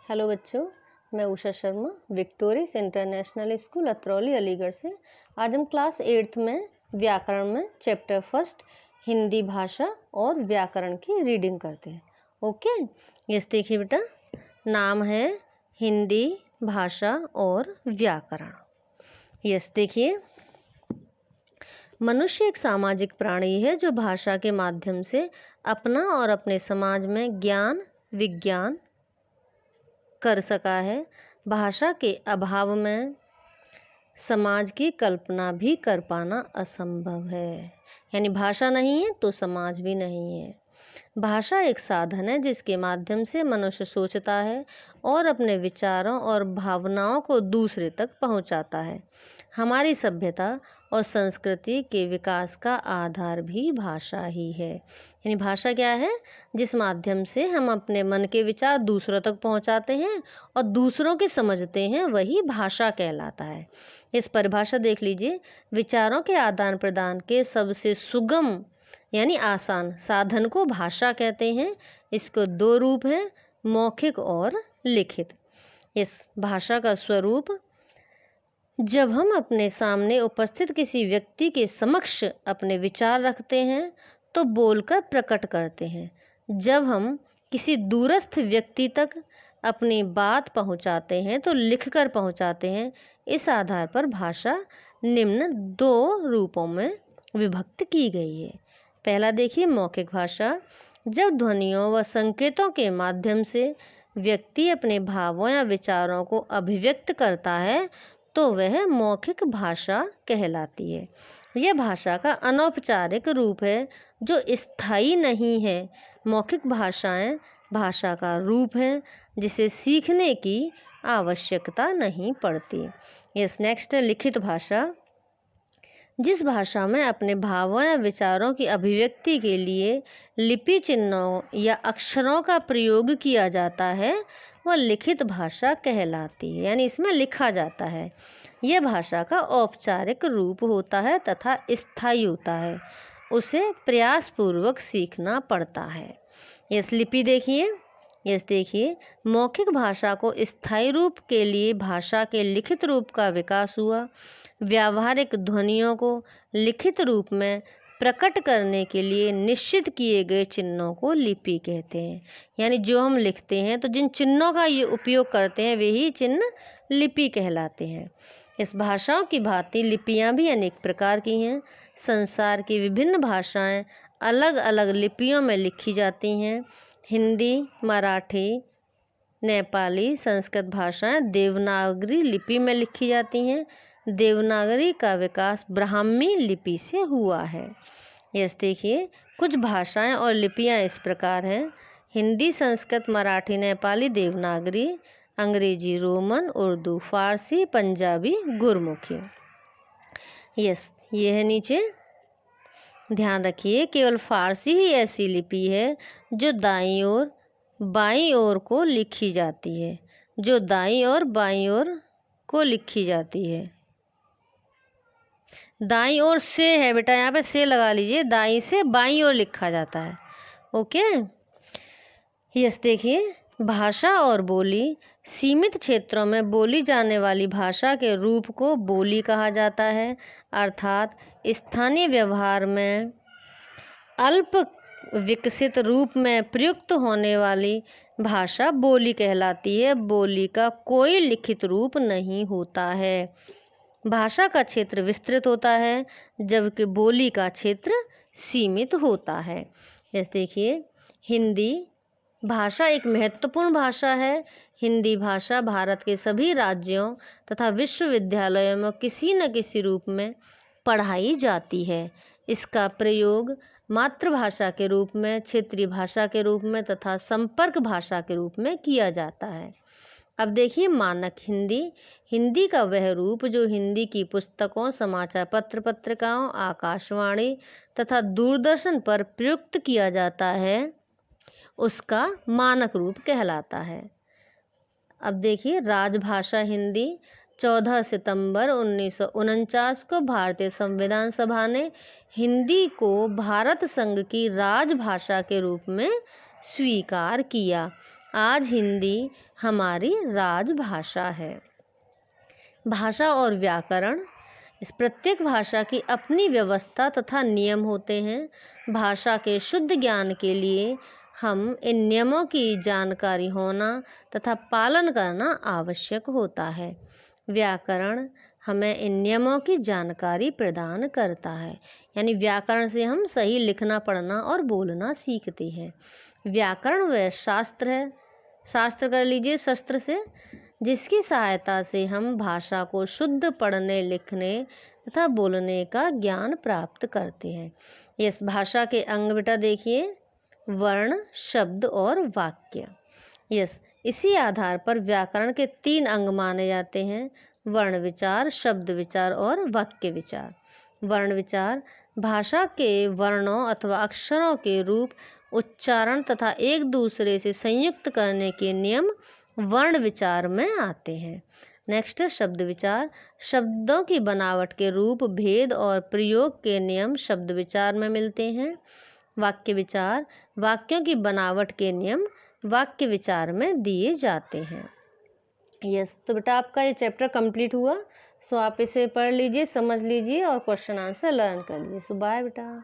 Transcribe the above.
Hello बच्चों, मैं Usha Sharma Victorious International School Atrauli Aligarh से। आज हम क्लास 8th में व्याकरण में चैप्टर फर्स्ट हिंदी भाषा और व्याकरण की रीडिंग करते हैं। ओके, यस देखिए बेटा, नाम है हिंदी भाषा और व्याकरण। यस देखिए, मनुष्य एक सामाजिक प्राणी है जो भाषा के माध्यम से अपना और अपने समाज में ज्ञान विज्ञान कर सका है। भाषा के अभाव में समाज की कल्पना भी कर पाना असंभव है। यानी भाषा नहीं है तो समाज भी नहीं है। भाषा एक साधन है जिसके माध्यम से मनुष्य सोचता है और अपने विचारों और भावनाओं को दूसरे तक पहुंचाता है। हमारी सभ्यता और संस्कृति के विकास का आधार भी भाषा ही है। यानी भाषा क्या है? जिस माध्यम से हम अपने मन के विचार दूसरों तक पहुंचाते हैं और दूसरों के समझते हैं, वही भाषा कहलाता है। इस परिभाषा देख लीजिए, विचारों के आदान प्रदान के सबसे सुगम यानी आसान साधन को भाषा कहते हैं। इसको दो रूप हैं, मौखिक और लिखित। इस भाषा का स्वरूप, जब हम अपने सामने उपस्थित किसी व्यक्ति के समक्ष अपने विचार रखते हैं तो बोलकर प्रकट करते हैं। जब हम किसी दूरस्थ व्यक्ति तक अपनी बात पहुंचाते हैं तो लिखकर पहुंचाते हैं। इस आधार पर भाषा निम्न दो रूपों में विभक्त की गई है। पहला देखिए, मौखिक भाषा। जब ध्वनियों व संकेतों के माध्यम से व्यक्ति अपने भावों या विचारों को अभिव्यक्त करता है तो वह मौखिक भाषा कहलाती है। यह भाषा का अनौपचारिक रूप है जो स्थायी नहीं है। मौखिक भाषाएं भाषा का रूप है जिसे सीखने की आवश्यकता नहीं पड़ती। यस नेक्स्ट, लिखित भाषा। जिस भाषा में अपने भावों या विचारों की अभिव्यक्ति के लिए लिपि चिन्हों या अक्षरों का प्रयोग किया जाता है वह लिखित भाषा कहलाती है। यानी इसमें लिखा जाता है। यह भाषा का औपचारिक रूप होता है तथा स्थायी होता है। उसे प्रयासपूर्वक सीखना पड़ता है। यस लिपि देखिए। यस देखिए, मौखिक भाषा को स्थायी रूप के लिए भाषा के लिखित रूप का विकास हुआ। व्यावहारिक ध्वनियों को लिखित रूप में प्रकट करने के लिए निश्चित किए गए चिन्हों को लिपि कहते हैं। यानी जो हम लिखते हैं तो जिन चिन्हों का ये उपयोग करते हैं वे ही चिन्ह लिपि कहलाते हैं। इस भाषाओं की भांति लिपियां भी अनेक प्रकार की हैं। संसार की विभिन्न भाषाएं अलग अलग लिपियों में लिखी जाती हैं। हिंदी, मराठी, नेपाली, संस्कृत भाषाएं देवनागरी लिपि में लिखी जाती हैं। देवनागरी का विकास ब्राह्मी लिपि से हुआ है। यस देखिए, कुछ भाषाएं और लिपियां इस प्रकार हैं: हिंदी, संस्कृत, मराठी, नेपाली, देवनागरी, अंग्रेजी, रोमन, उर्दू, फारसी, पंजाबी, गुरमुखी। यस ये है नीचे। ध्यान रखिए, केवल फारसी ही ऐसी लिपि है जो दाईं ओर बाईं ओर को लिखी जाती है। जो दाईं और बाईं ओर को लिखी जाती है। दाईं ओर से है बेटा, यहाँ पे से लगा लीजिए। दाईं से बाईं ओर लिखा जाता है। ओके, यस देखिए, भाषा और बोली। सीमित क्षेत्रों में बोली जाने वाली भाषा के रूप को बोली कहा जाता है। अर्थात स्थानीय व्यवहार में अल्प विकसित रूप में प्रयुक्त होने वाली भाषा बोली कहलाती है। बोली का कोई लिखित रूप नहीं होता है। भाषा का क्षेत्र विस्तृत होता है जबकि बोली का क्षेत्र सीमित होता है। जैसे देखिए, हिंदी भाषा एक महत्वपूर्ण भाषा है। हिंदी भाषा भारत के सभी राज्यों तथा विश्वविद्यालयों में किसी न किसी रूप में पढ़ाई जाती है। इसका प्रयोग मातृभाषा के रूप में, क्षेत्रीय भाषा के रूप में तथा संपर्क भाषा के रूप में किया जाता है। अब देखिए, मानक हिंदी। हिंदी का वह रूप जो हिंदी की पुस्तकों, समाचार पत्र पत्रिकाओं, आकाशवाणी तथा दूरदर्शन पर प्रयुक्त किया जाता है, उसका मानक रूप कहलाता है। अब देखिए, राजभाषा हिंदी। 14 सितंबर 1949 को भारतीय संविधान सभा ने हिंदी को भारत संघ की राजभाषा के रूप में स्वीकार किया। आज हिंदी हमारी राजभाषा है। भाषा और व्याकरण, इस प्रत्येक भाषा की अपनी व्यवस्था तथा नियम होते हैं। भाषा के शुद्ध ज्ञान के लिए हम इन नियमों की जानकारी होना तथा पालन करना आवश्यक होता है। व्याकरण हमें इन नियमों की जानकारी प्रदान करता है, यानी व्याकरण से हम सही लिखना, पढ़ना और बोलना सीखते हैं। व्याकरण वह शास्त्र है, शास्त्र कर लीजिए शस्त्र से, जिसकी सहायता से हम भाषा को शुद्ध पढ़ने, लिखने तथा बोलने का ज्ञान प्राप्त करते हैं। इस भाषा के अंग बेटा देखिए, वर्ण, शब्द और वाक्य। इसी आधार पर व्याकरण के 3 अंग माने जाते हैं: वर्ण विचार, शब्द विचार और वाक्य विचार। वर्ण विचार भाषा के वर्णों अथवा अक्षरों के रूप, उच्चारण तथा एक दूसरे से संयुक्त करने के नियम वर्ण विचार में आते हैं। नेक्स्ट है शब्द विचार। शब्दों की बनावट के रूप, भेद और प्रयोग के नियम शब्द विचार में मिलते हैं। वाक्य विचार, वाक्यों की बनावट के नियम वाक्य विचार में दिए जाते हैं। तो बेटा आपका ये चैप्टर कंप्लीट हुआ। सो आप इसे पढ़ लीजिए, समझ लीजिए और क्वेश्चन आंसर लर्न कर लीजिए। सो बाय बेटा।